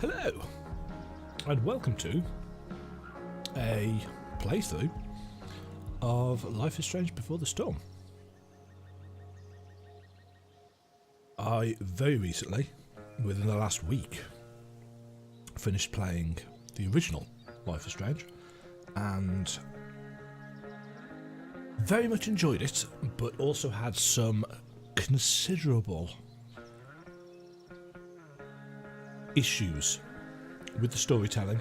Hello, and welcome to a playthrough of Life is Strange Before the Storm. I very recently, within the last week, finished playing the original Life is Strange and very much enjoyed it, but also had some considerable issues with the storytelling,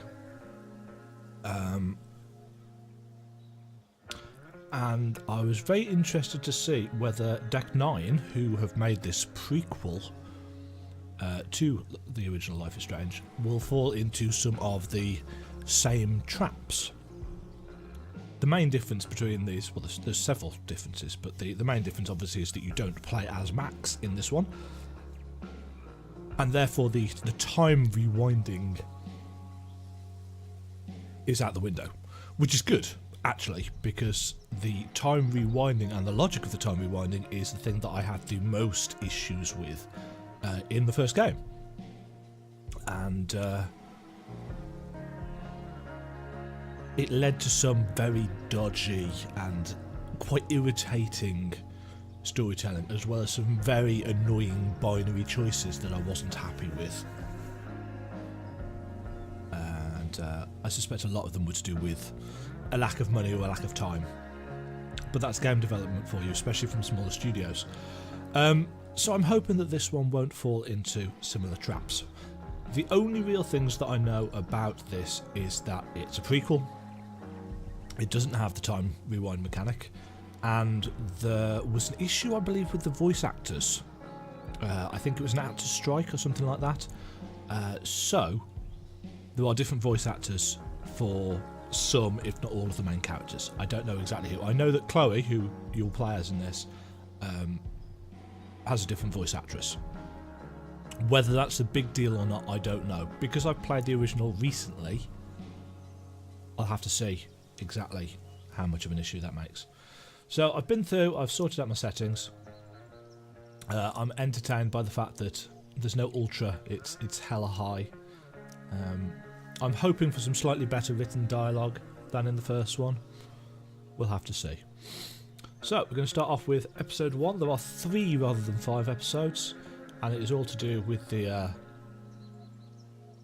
and I was very interested to see whether Demajen, who have made this prequel to the original Life is Strange, will fall into some of the same traps. The main difference between these, well, there's several differences, but the main difference obviously is that you don't play as Max in this one, and therefore the time rewinding is out the window, which is good actually, because the time rewinding and the logic of the time rewinding is the thing that I had the most issues with in the first game, and it led to some very dodgy and quite irritating storytelling, as well as some very annoying binary choices that I wasn't happy with. And I suspect a lot of them were to do with a lack of money or a lack of time. But that's game development for you, especially from smaller studios. So I'm hoping that this one won't fall into similar traps. The only real things that I know about this is that it's a prequel. It doesn't have the time rewind mechanic. And there was an issue, I believe, with the voice actors. I think it was an actor strike or something like that. So there are different voice actors for some, if not all, of the main characters. I don't know exactly who. I know that Chloe, who you'll play as in this, has a different voice actress. Whether that's a big deal or not, I don't know. Because I've played the original recently, I'll have to see exactly how much of an issue that makes. So I've been through, I've sorted out my settings. I'm entertained by the fact that there's no ultra, it's hella high. I'm hoping for some slightly better written dialogue than in the first one. We'll have to see. So we're going to start off with episode 1. There are 3 rather than 5 episodes, and it is all to do with the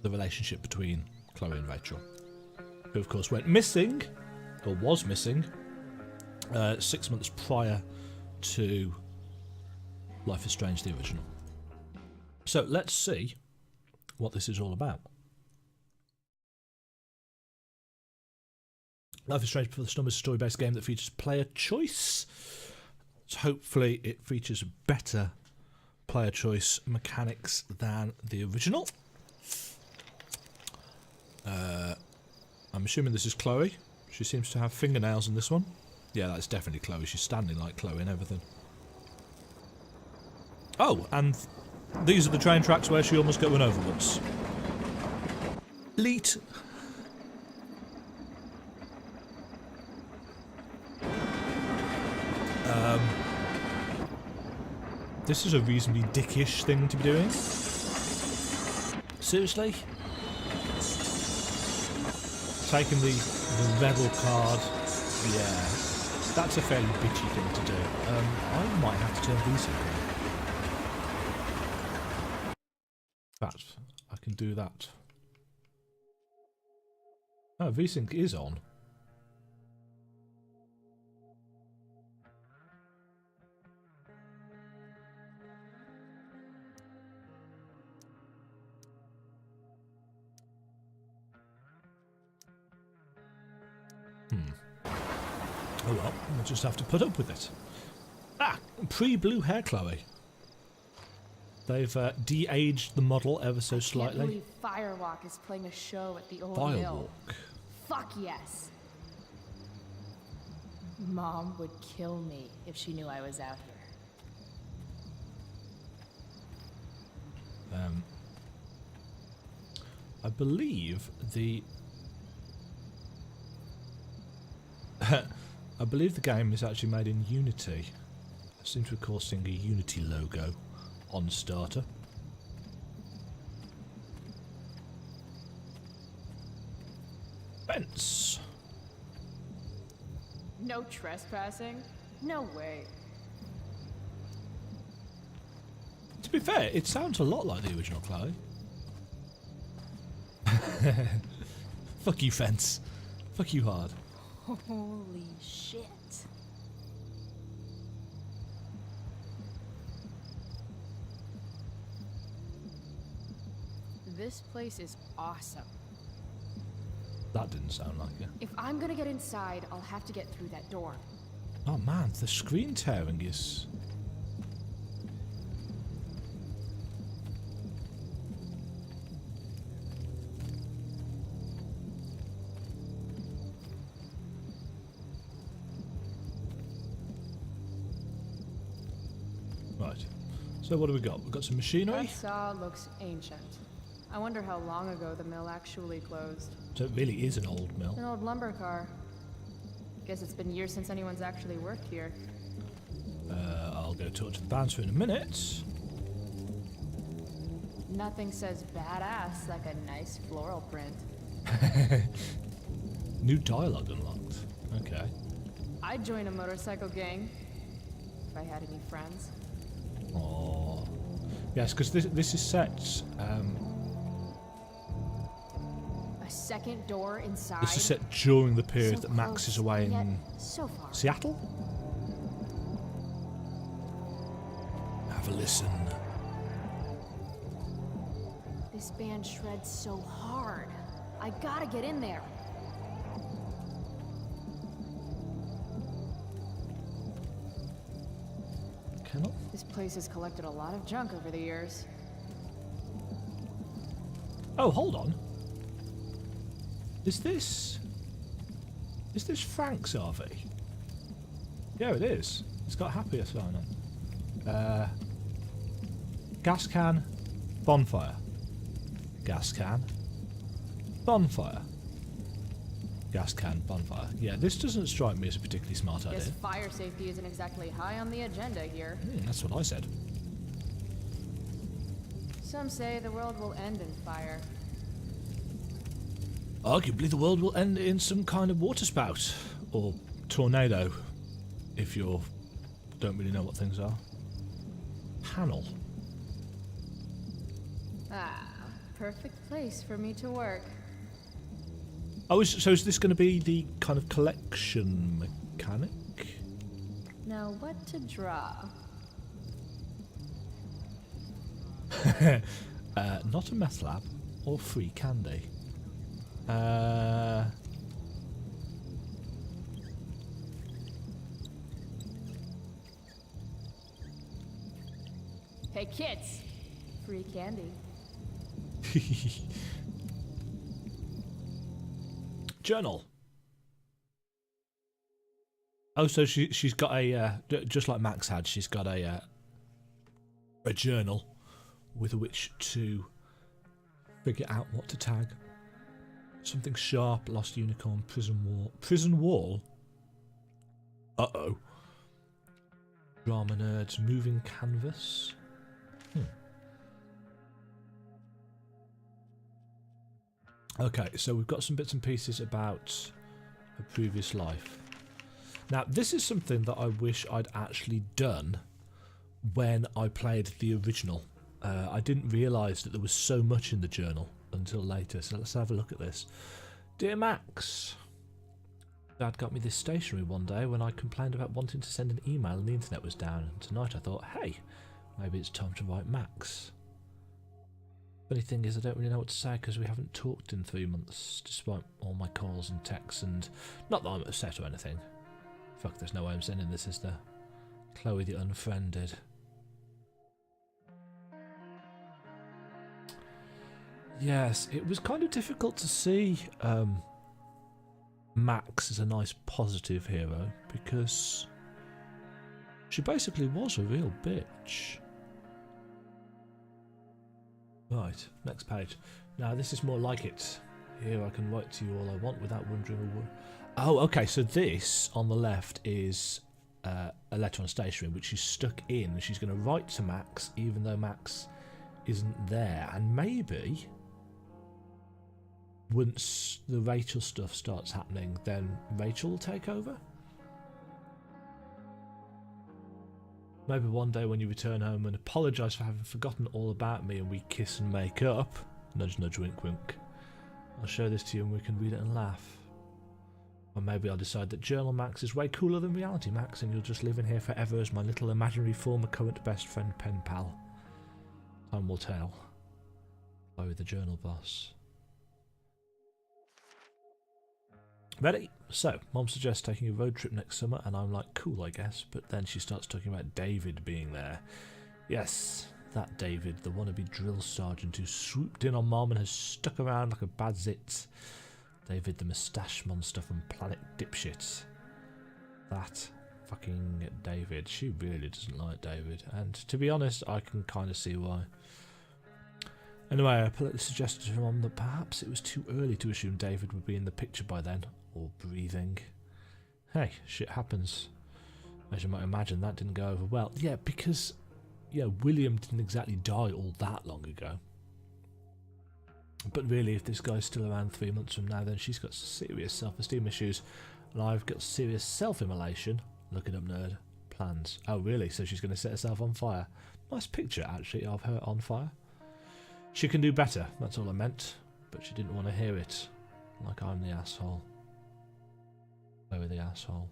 relationship between Chloe and Rachel, who of course went missing, or was missing, 6 months prior to Life is Strange, the original. So let's see what this is all about. Life is Strange Before the Storm is a story-based game that features player choice. So hopefully it features better player choice mechanics than the original. I'm assuming this is Chloe. She seems to have fingernails in this one. Yeah, that's definitely Chloe. She's standing like Chloe and everything. Oh, and these are the train tracks where she almost got run over once. Leet. This is a reasonably dickish thing to be doing. Seriously? Taking the rebel card. Yeah. That's a fairly bitchy thing to do. I might have to turn VSync on. In fact, I can do that. Oh, VSync is on. Oh well, we'll just have to put up with it. Ah! Pre-blue hair Chloe. They've de-aged the model ever so slightly. I can't believe Firewalk is playing a show at the old mill. Firewalk? Fuck yes. Mom would kill me if she knew I was out here. I believe the I believe the game is actually made in Unity. I seem to recall seeing a Unity logo on starter. fence. No trespassing? No way. To be fair, it sounds a lot like the original, Chloe. Fuck you, fence. Fuck you hard. Holy shit. This place is awesome. That didn't sound like it. If I'm gonna get inside, I'll have to get through that door. Oh man, the screen tearing is... Right. So what do we got? We've got some machinery. That saw looks ancient. I wonder how long ago the mill actually closed. So it really is an old mill. An old lumber car. Guess it's been years since anyone's actually worked here. I'll go talk to the bouncer in a minute. Nothing says badass like a nice floral print. New dialogue unlocked. Okay. I'd join a motorcycle gang if I had any friends. Oh. Yes, because this is set... A second door inside. this is set during the period So that Max close, is away yet in so far. Seattle? Have a listen. This band shreds so hard. I gotta get in there. Cannot. This place has collected a lot of junk over the years. Oh, hold on. Is this Frank's RV? Yeah, it is. It's got happier sign on. Gas can, bonfire. Gas can, bonfire. Gas can, bonfire. Yeah, this doesn't strike me as a particularly smart idea. Guess fire safety isn't exactly high on the agenda here. That's what I said. Some say the world will end in fire. Arguably, the world will end in some kind of waterspout or tornado, if you don't really know what things are. Panel. Ah, perfect place for me to work. Oh, so is this going to be the kind of collection mechanic? Now what to draw? Not a meth lab or free candy. Hey kids, free candy. Journal. Oh, so she's got a just like Max had. She's got a journal with which to figure out what to tag. Something sharp, lost unicorn, prison wall. Prison wall? Uh-oh. Drama nerds, moving canvas. Okay, so we've got some bits and pieces about a previous life. Now, this is something that I wish I'd actually done when I played the original. I didn't realise that there was so much in the journal until later, so let's have a look at this. Dear Max, Dad got me this stationery one day when I complained about wanting to send an email and the internet was down, and tonight I thought, hey, maybe it's time to write Max. Funny thing is I don't really know what to say because we haven't talked in 3 months, despite all my calls and texts, and not that I'm upset or anything. Fuck, there's no way I'm sending this, is there? Chloe the Unfriended. Yes, it was kind of difficult to see Max as a nice positive hero because she basically was a real bitch. Right, next page. Now this is more like it. Here I can write to you all I want without wondering a word. Oh, okay, so this on the left is a letter on stationery which she's stuck in. She's going to write to Max even though Max isn't there, and maybe once the Rachel stuff starts happening, then Rachel will take over? Maybe one day when you return home and apologise for having forgotten all about me and we kiss and make up, nudge nudge wink wink, I'll show this to you and we can read it and laugh. Or maybe I'll decide that Journal Max is way cooler than Reality Max and you'll just live in here forever as my little imaginary former current best friend pen pal. Time will tell. Chloe the Journal Boss. Ready? So, Mom suggests taking a road trip next summer, and I'm like, cool, I guess. But then she starts talking about David being there. Yes, that David, the wannabe drill sergeant who swooped in on Mom and has stuck around like a bad zit. David, the moustache monster from Planet Dipshit. That fucking David. She really doesn't like David, and to be honest, I can kind of see why. Anyway, I politely suggested to Mom that perhaps it was too early to assume David would be in the picture by then, or breathing. Hey, shit happens. As you might imagine, that didn't go over well. Yeah, because, William didn't exactly die all that long ago. But really, if this guy's still around 3 months from now, then she's got serious self-esteem issues, and I've got serious self-immolation. Look it up, nerd. Plans. Oh, really? So she's going to set herself on fire. Nice picture, actually, of her on fire. She can do better, that's all I meant, but she didn't want to hear it. Like I'm the asshole. Where were the asshole?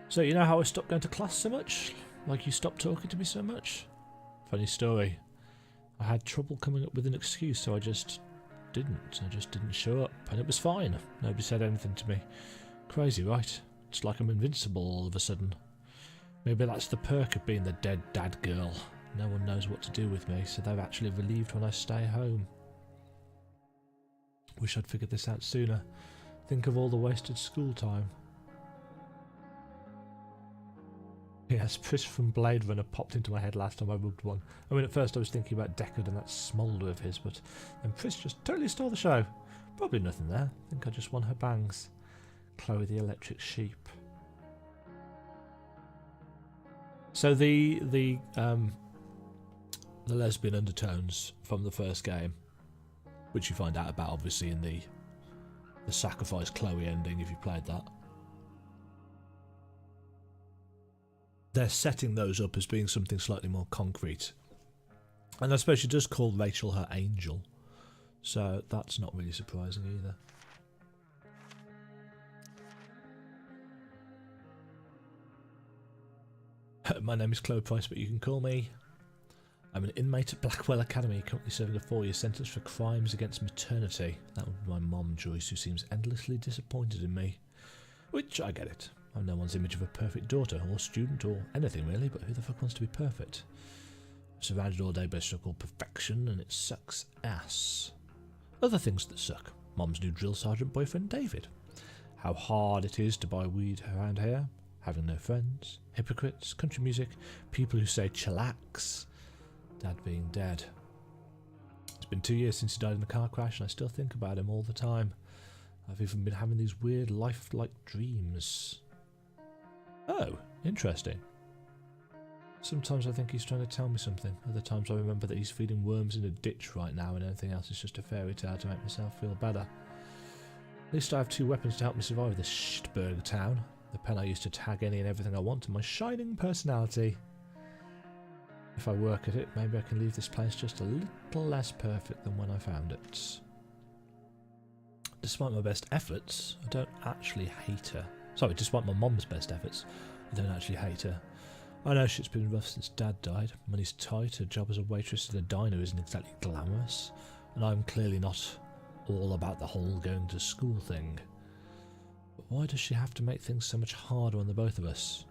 So you know how I stopped going to class so much? Like you stopped talking to me so much? Funny story. I had trouble coming up with an excuse, so I just didn't. I just didn't show up, and it was fine. Nobody said anything to me. Crazy, right? It's like I'm invincible all of a sudden. Maybe that's the perk of being the dead dad girl. No one knows what to do with me, so they're actually relieved when I stay home. Wish I'd figured this out sooner. Think of all the wasted school time. Yes, Pris from Blade Runner popped into my head last time I rubbed one. I mean, at first I was thinking about Deckard and that smoulder of his, but then Pris just totally stole the show. Probably nothing there. I think I just won her bangs. Chloe the Electric Sheep. So the lesbian undertones from the first game, which you find out about obviously in the sacrifice Chloe ending if you played that. They're setting those up as being something slightly more concrete. And I suppose she does call Rachel her angel, so that's not really surprising either. My name is Chloe Price, but you can call me. I'm an inmate at Blackwell Academy, currently serving a 4-year sentence for crimes against maternity. That would be my mom, Joyce, who seems endlessly disappointed in me. Which, I get it. I'm no one's image of a perfect daughter, or student, or anything really, but who the fuck wants to be perfect? I'm surrounded all day by so-called perfection, and it sucks ass. Other things that suck. Mom's new drill sergeant boyfriend, David. How hard it is to buy weed around here. Having no friends. Hypocrites. Country music. People who say chillax. Dad being dead. It's been 2 years since he died in a car crash, and I still think about him all the time. I've even been having these weird lifelike dreams. Oh, interesting. Sometimes I think he's trying to tell me something. Other times I remember that he's feeding worms in a ditch right now and anything else is just a fairy tale to make myself feel better. At least I have 2 weapons to help me survive this shitberg town. The pen I use to tag any and everything I want and my shining personality. If I work at it, maybe I can leave this place just a little less perfect than when I found it. Despite my best efforts, I don't actually hate her. Sorry, despite my mom's best efforts, I don't actually hate her. I know shit's been rough since Dad died. Money's tight, her job as a waitress at a diner isn't exactly glamorous, and I'm clearly not all about the whole going to school thing. But why does she have to make things so much harder on the both of us?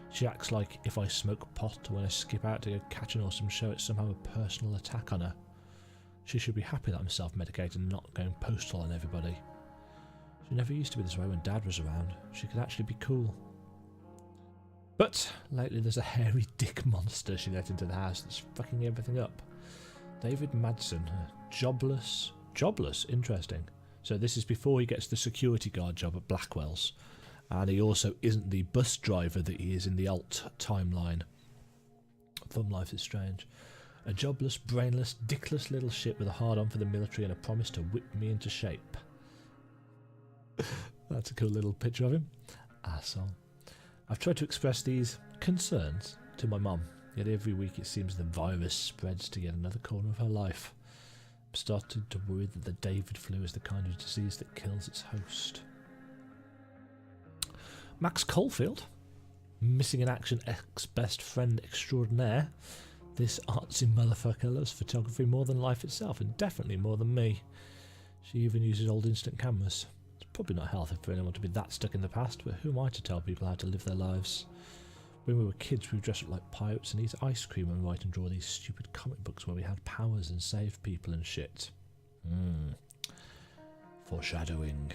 She acts like if I smoke pot or when I skip out to go catch an awesome show, it's somehow a personal attack on her. She should be happy that I'm self-medicated and not going postal on everybody. She never used to be this way when Dad was around. She could actually be cool. But lately there's a hairy dick monster she let into the house that's fucking everything up. David Madsen, jobless. Jobless, interesting. So this is before he gets the security guard job at Blackwell's. And he also isn't the bus driver that he is in the alt timeline from Life is Strange. A jobless, brainless, dickless little shit with a hard-on for the military and a promise to whip me into shape. That's a cool little picture of him. Asshole. I've tried to express these concerns to my mum, yet every week it seems the virus spreads to yet another corner of her life. I'm starting to worry that the David flu is the kind of disease that kills its host. Max Caulfield, missing in action ex-best friend extraordinaire. This artsy motherfucker loves photography more than life itself, and definitely more than me. She even uses old instant cameras. It's probably not healthy for anyone to be that stuck in the past, but who am I to tell people how to live their lives? When we were kids, we would dress up like pirates and eat ice cream and write and draw these stupid comic books where we had powers and saved people and shit. Foreshadowing.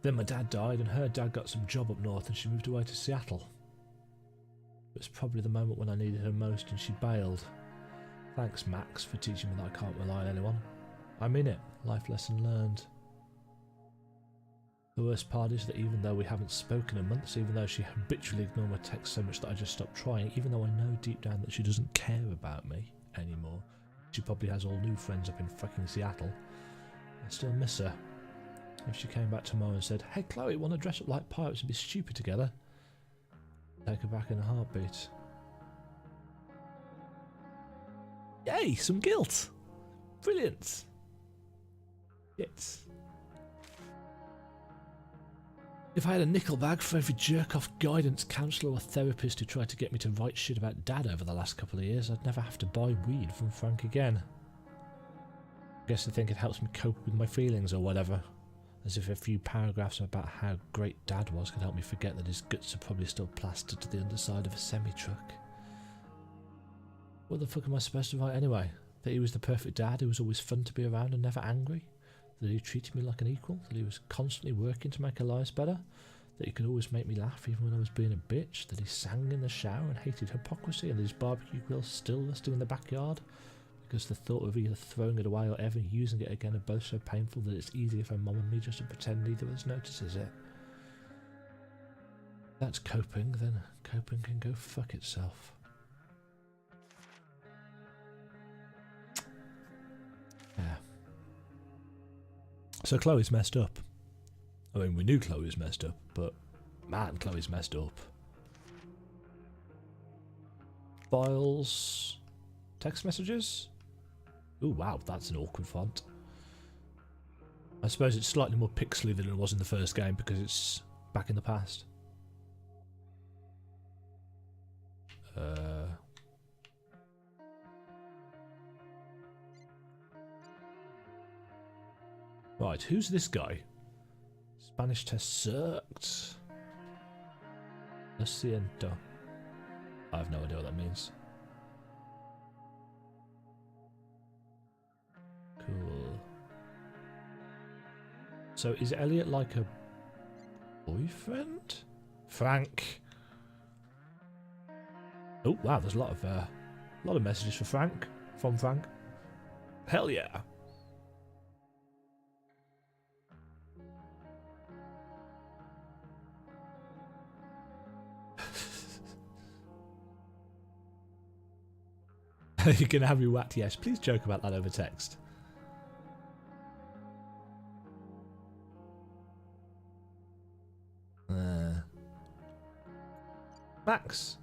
Then my dad died and her dad got some job up north and she moved away to Seattle. It was probably the moment when I needed her most and she bailed. Thanks, Max, for teaching me that I can't rely on anyone. I mean it. Life lesson learned. The worst part is that even though we haven't spoken in months, even though she habitually ignored my texts so much that I just stopped trying, even though I know deep down that she doesn't care about me anymore, she probably has all new friends up in fucking Seattle, I still miss her. If she came back tomorrow and said, "Hey Chloe, want to dress up like pirates and be stupid together?" Take her back in a heartbeat. Yay, some guilt! Brilliant! Yes. If I had a nickel bag for every jerk-off guidance counsellor or therapist who tried to get me to write shit about Dad over the last couple of years, I'd never have to buy weed from Frank again. I guess they think it helps me cope with my feelings or whatever. As if a few paragraphs about how great Dad was could help me forget that his guts are probably still plastered to the underside of a semi-truck. What the fuck am I supposed to write anyway? That he was the perfect dad who was always fun to be around and never angry? That he treated me like an equal? That he was constantly working to make our lives better? That he could always make me laugh even when I was being a bitch? That he sang in the shower and hated hypocrisy? And that his barbecue grill still rusting in the backyard? Because the thought of either throwing it away or ever using it again are both so painful that it's easier for Mum and me just to pretend neither of us notices it. If that's coping, then coping can go fuck itself. Yeah. So Chloe's messed up. I mean, we knew Chloe was messed up, but man, Chloe's messed up. Files. Text messages. Oh wow, that's an awkward font. I suppose it's slightly more pixely than it was in the first game because it's back in the past. Right, who's this guy? Spanish test sucked. Lo siento. I have no idea what that means. Cool. So is Elliot like a boyfriend? Frank. Oh wow, there's a lot of messages for Frank from Frank. Hell yeah. You're gonna have me whacked? Yes. Please joke about that over text. Max.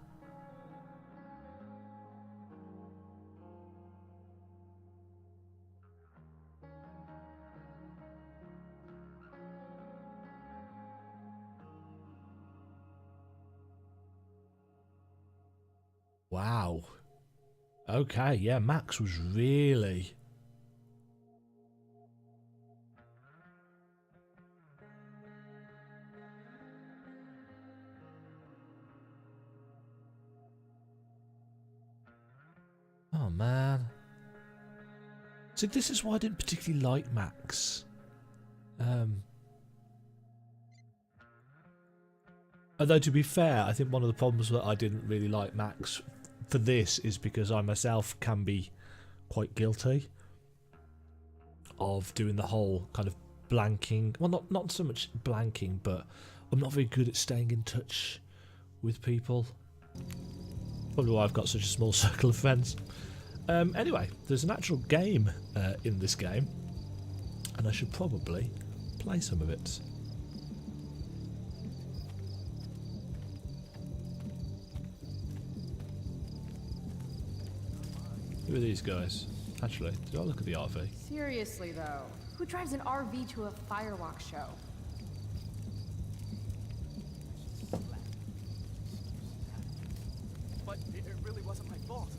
Wow. Okay, yeah, Max was really... Oh, man. See, this is why I didn't particularly like Max. Although, to be fair, I think one of the problems that I didn't really like Max for this is because I myself can be quite guilty of doing the whole kind of blanking. Well, not so much blanking, but I'm not very good at staying in touch with people. Probably why I've got such a small circle of friends. Anyway, there's an actual game in this game, and I should probably play some of it. Who are these guys? Actually, did I look at the RV? Seriously though, who drives an RV to a Firewalk show? But it really wasn't my fault.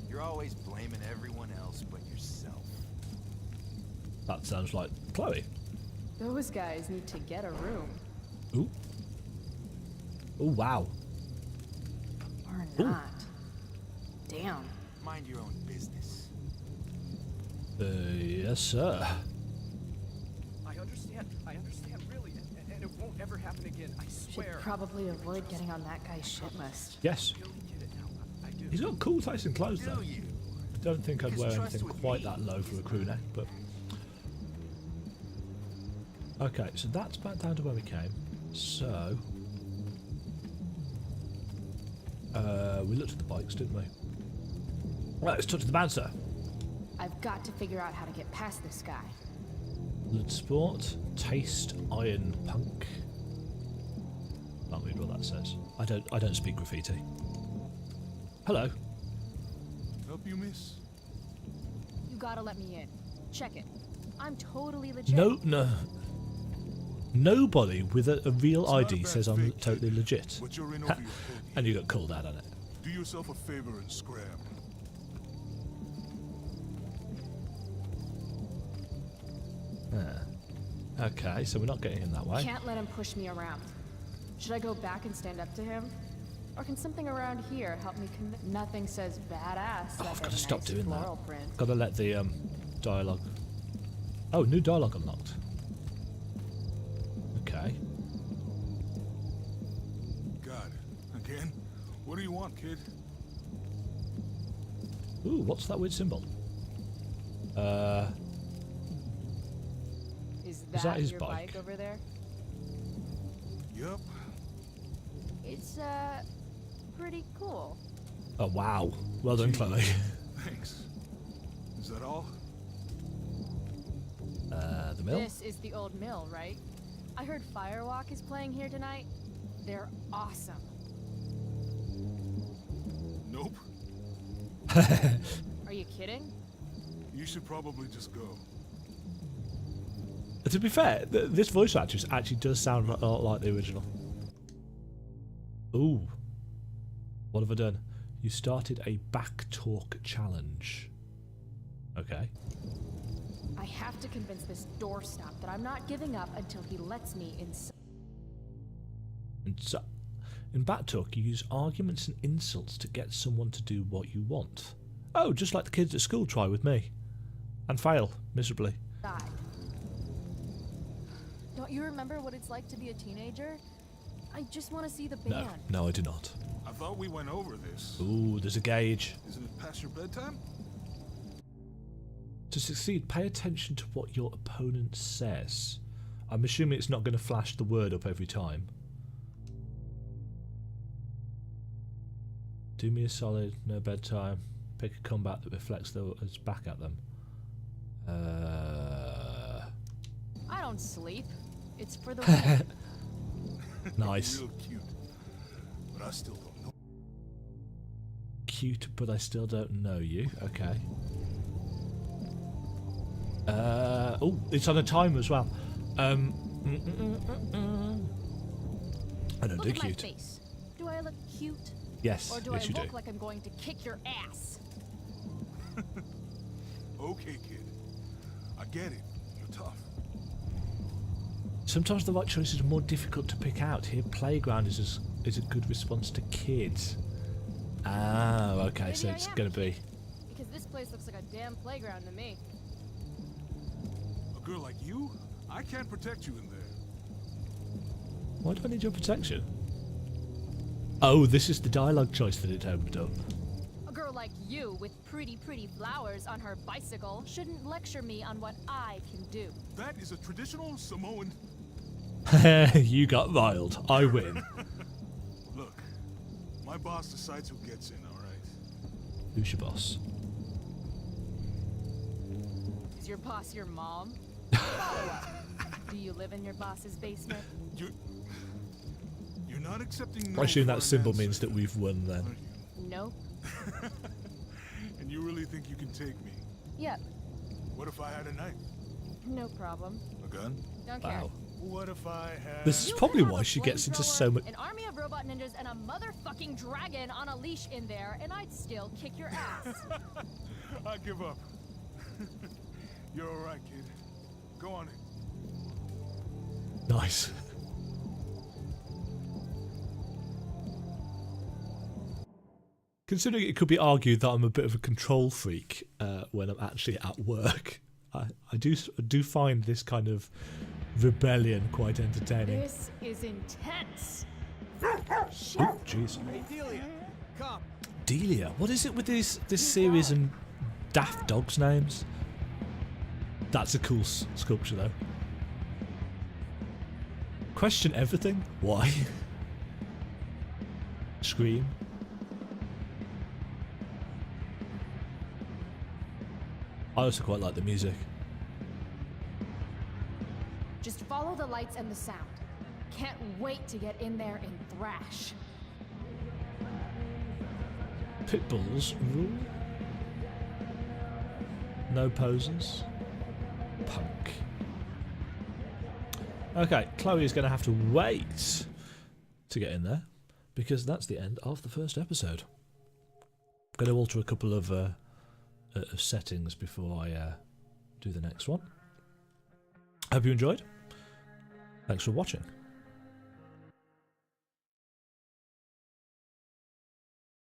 You're always blaming everyone else but yourself. That sounds like Chloe. Those guys need to get a room. Ooh. Oh, wow. Or not. Damn. Mind your own business. Yes, sir. I understand really, and it won't ever happen again, I Should swear. probably avoid getting on that guy's shit list. Yes. I really get it now. I do. He's got cool tasting clothes, though. Do you? I don't think I'd wear Because trust anything with quite me that low for a crew neck, but... Okay, so that's back down to where we came. So... we looked at the bikes, didn't we? Right, let's touch the bouncer. I've got to figure out how to get past this guy. Blood Sport, Taste, Iron Punk. Can't read what that says. I don't speak graffiti. Hello. Help you, miss? You gotta let me in. Check it. I'm totally legit. No. Nobody with a real It's not a ID bad says I'm fake, totally kid, legit. But you're in over your head. And you got called out on it. Do yourself a favor and scram. Okay, so we're not getting in that way. Can't let him push me around. Should I go back and stand up to him? Or can something around here help me Nothing says badass. Oh, like I've a got to stop nice doing that. floral print. Got to let the dialogue. Oh, new dialogue unlocked. Okay. God, again? What do you want, kid? Ooh, what's that weird symbol? Is that that his your bike? bike over there? Yup. It's pretty cool. Oh wow! Well done, Chloe. Thanks. Is that all? The mill. This is the old mill, right? I heard Firewalk is playing here tonight. They're awesome. Nope. Are you kidding? You should probably just go. To be fair, this voice actress actually does sound a lot like the original. Ooh. What have I done? You started a back talk challenge. Okay. I have to convince this doorstop that I'm not giving up until he lets me inside. And so, in back talk, you use arguments and insults to get someone to do what you want. Oh, just like the kids at school try with me. And fail miserably. Don't you remember what it's like to be a teenager? I just want to see the band. No, I do not. I thought we went over this. Ooh, there's a gauge. Isn't it past your bedtime? To succeed, pay attention to what your opponent says. I'm assuming it's not going to flash the word up every time. Do me a solid, no bedtime. Pick a combat that reflects those back at them. I don't sleep. It's for the win. Nice. Real cute. But I still don't know. Cute, but I still don't know you. Okay. Oh, it's on a timer as well. I don't Look do at my cute. face. Do I look cute? Yes, Or do yes I you do. look like I'm going to kick your ass? Okay, kid. I get it. You're tough. Sometimes the right choices are more difficult to pick out. Here, playground is a good response to kids. Ah, okay, Maybe so I it's am going to be... Because this place looks like a damn playground to me. A girl like you? I can't protect you in there. Why do I need your protection? Oh, this is the dialogue choice that it opened up. A girl like you with pretty flowers on her bicycle shouldn't lecture me on what I can do. That is a traditional Samoan... You got riled. I win. Look, my boss decides who gets in, alright? Who's your boss? your boss your mom? Follow up. Do you live in your boss's basement? You're not accepting no I assume for that an symbol answer, means that we've won then. are you? Nope. And you really think you can take me? Yep. What if I had a knife? No problem. A gun? Don't care. Wow. What if I had... This is You probably could have why a she gets into flamethrower, so much. an army of robot ninjas and a motherfucking dragon on a leash in there, and I'd still kick your ass. I give up. You're alright, kid. Go on in. Nice. Considering it could be argued that I'm a bit of a control freak when I'm actually at work, I do find this kind of rebellion quite entertaining. This is intense. Oh, jeez. Hey, Delia, come. Delia, what is it with this series and daft dogs' names? That's a cool sculpture, though. Question everything? Why? Scream. I also quite like the music. Just follow the lights and the sound. Can't wait to get in there and thrash. Pitbulls rule. No poses. Punk. Okay, Chloe is going to have to wait to get in there because that's the end of the first episode. I'm going to alter a couple of settings before I do the next one. Hope you enjoyed. Thanks for watching.